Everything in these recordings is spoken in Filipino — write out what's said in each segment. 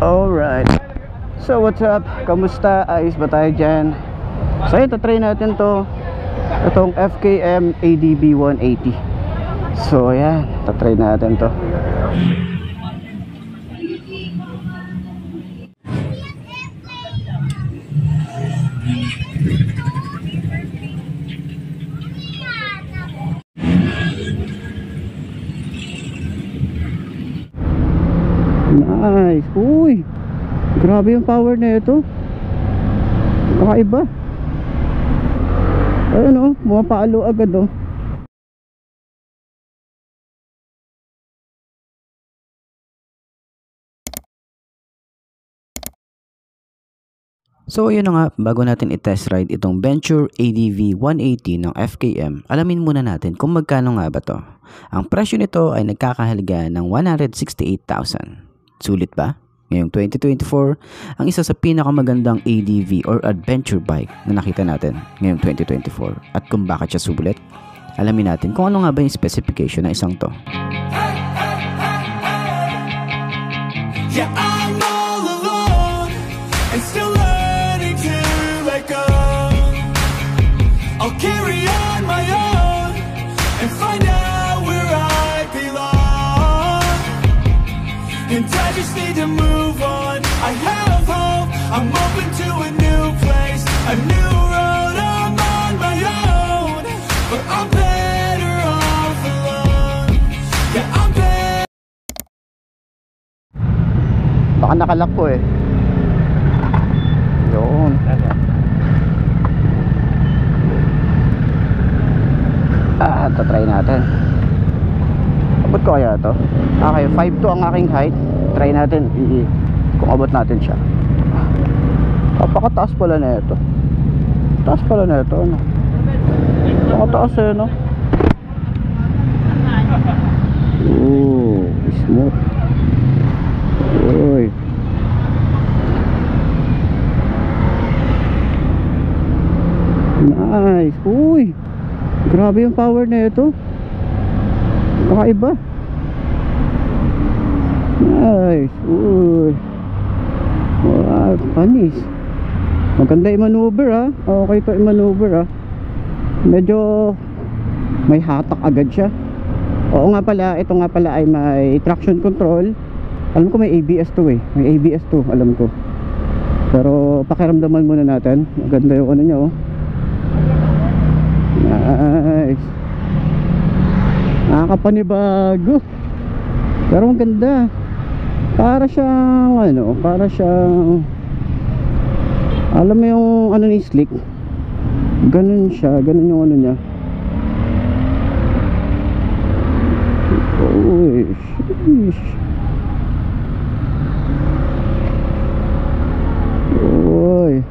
Alright. So what's up? Kamusta? Ayos ba tayo dyan? So ito, try natin to. Itong FKM ADB 180. So ayan, tatry natin to. Nice. Uy, grabe yung power na ito. Kakaiba. Ayun o, mapalo agad o. So yun na nga, bago natin i-test ride itong Venture ADV 180 ng FKM, alamin muna natin kung magkano nga ba to. Ang presyo nito ay nagkakahalaga ng 168,000. Sulit ba? Ngayong 2024, ang isa sa pinakamagandang ADV or adventure bike na nakita natin ngayong 2024. At kung bakit siya sulit, alamin natin kung ano nga ba yung specification na isang to. Yeah, I'm all alone and still learning to let go. I'll carry on my own and find out where I belong. And I just need to move on. I have hope, I'm open to a new place, a new road. I'm on my own, but I'm better off alone. Yeah, I'm better. Baka nakalak po eh. Yun. Tatry natin. Abot ko kaya ito? Okay, 5'2" ang aking height. Try natin kung abot natin siya. Napakataas pala na ito. Taas pala na ito, ano? Napakataas eh, no? Ooh, smooth. Uy. Nice. Uy, grabe yung power na ito. Kakaiba. Nice. Uy. Wow, panis. Maganda i-maneuver ha. Okay to i-maneuver ha. Medyo may hatak agad siya. Oo nga pala, ito nga pala ay may traction control. Alam ko may ABS to eh. May ABS to, alam ko. Pero pakiramdaman muna natin. Maganda yung ano niya oh. Nice. Nakakapanibago. Pero maganda. Para siyang ano, para siyang, alam mo yung ano ni slick. Ganun siya, ganun yung ano niya. Uy, sheesh. Uy.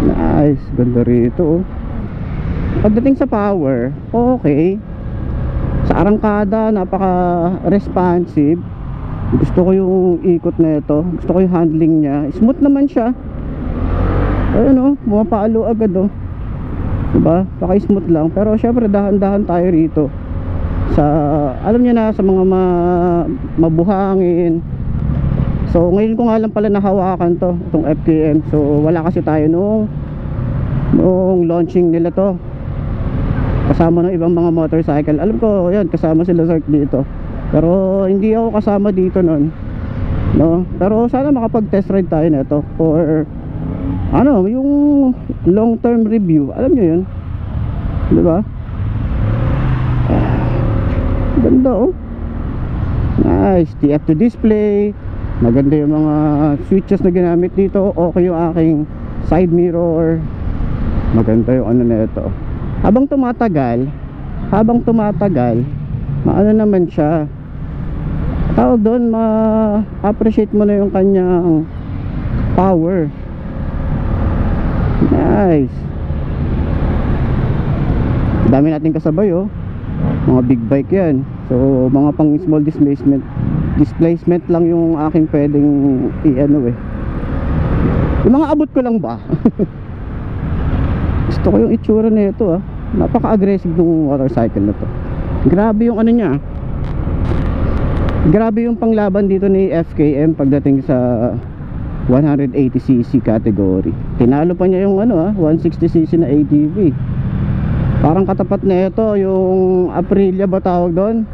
Nice, ganda rito oh. Pagdating sa power, okay. Sa arangkada, napaka-responsive. Gusto ko yung ikot na ito. Gusto ko yung handling niya. Smooth naman siya. Ayun oh, mapalo agad oh. Diba? Paka-smooth lang. Pero syempre dahan-dahan tayo rito. Sa, alam niyo na, sa mga mabuhangin. So ngayon ko nga lang pala nahawakan to, itong FKM. So wala kasi tayo noong launching nila to. Kasama ng ibang mga motorcycle. Alam ko, yan, kasama sila Zark dito. Pero hindi ako kasama dito noon, no? Pero sana makapag-test ride tayo nito for ano, yung long term review. Alam niyo 'yun, 'di ba? Ganda oh. Nice, TF2 display. Maganda yung mga switches na ginamit dito. Okay yung aking side mirror. Maganda yung ano na ito. Habang tumatagal, maano naman siya, tawag doon, ma-appreciate mo na yung kanyang power. Nice. Dami natin kasabay oh. Mga big bike yan. So mga pang small displacement lang yung aking pwedeng i-ano eh. Yung mga abot ko lang ba? Gusto ko yung itsura na ito ah. Napaka-aggressive ng motorcycle na to. Grabe yung ano niya. Grabe yung panglaban dito ni FKM pagdating sa 180cc category. Tinalo pa niya yung 160cc na ATV. Parang katapat na ito yung Aprilia ba tawag doon,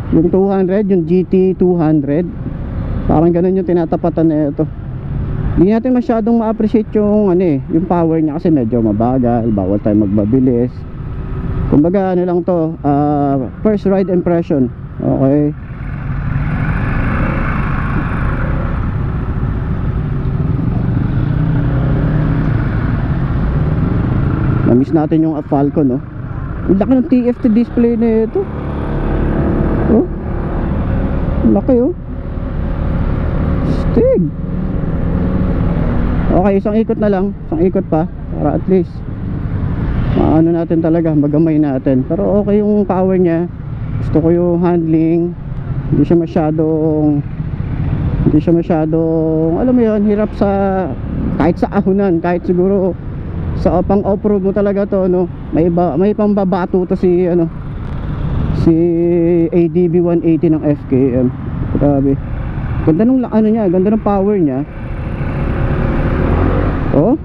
yung 200, yung GT 200. Parang ganun yung tinatapatan na ito. Hindi natin masyadong ma-appreciate yung yung power niya kasi medyo mabagal, bawal tayo magbabilis. Kumbaga lang to, first ride impression. Okay. Na-miss natin yung Falcon, no? Ang laki ng TFT display na ito. Oh. Ang laki, oh. Stig. Okay, isang ikot na lang. Isang ikot pa. Para at least maano natin talaga, magamay natin. Pero okay yung power niya. Gusto ko yung handling. Hindi siya masyadong alam mo yun, hirap sa kahit sa ahunan, kahit siguro sa pang off-road mo talaga to, no? May pambabato to si ADV 180 ng FKM. Grabe. Ganda nung niya, ganda ng power niya. Oh.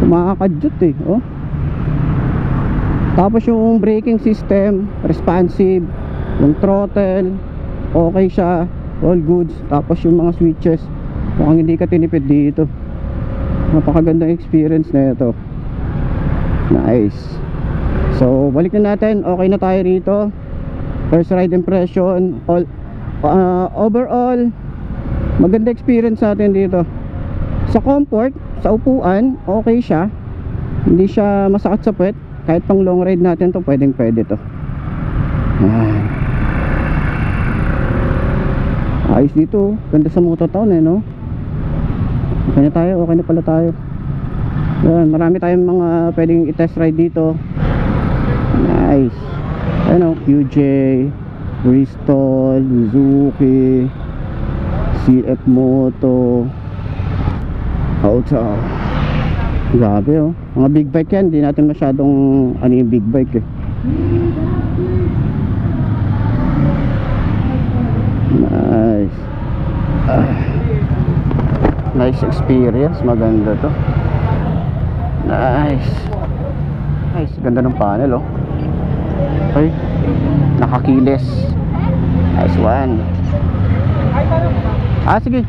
Kumakakadyot eh, oh. Tapos yung braking system, responsive, yung throttle, okay siya, all goods. Tapos yung mga switches, mukhang hindi ka tinipid dito. Napakagandang experience na ito. Nice. So balik na natin. Okay na tayo rito. First ride impression, overall maganda experience natin dito. Sa comfort, sa upuan, okay siya. Hindi siya masakit sa puwet. Kahit pang long ride natin to, pwede to. Ayos dito. Ganda sa Mototown no? Okay na pala tayo. Yan, marami tayong mga pwedeng i-test ride dito. Nice. QJ, Bristol, Suzuki, CF Moto, Auto. Grabe, oh. Mga big bike yan. Di natin masyadong yung big bike eh. Nice. Nice experience. Maganda to. Nice. Nice. Ganda ng panel, oh. Okay. Nakakiles. Nice one. Sige.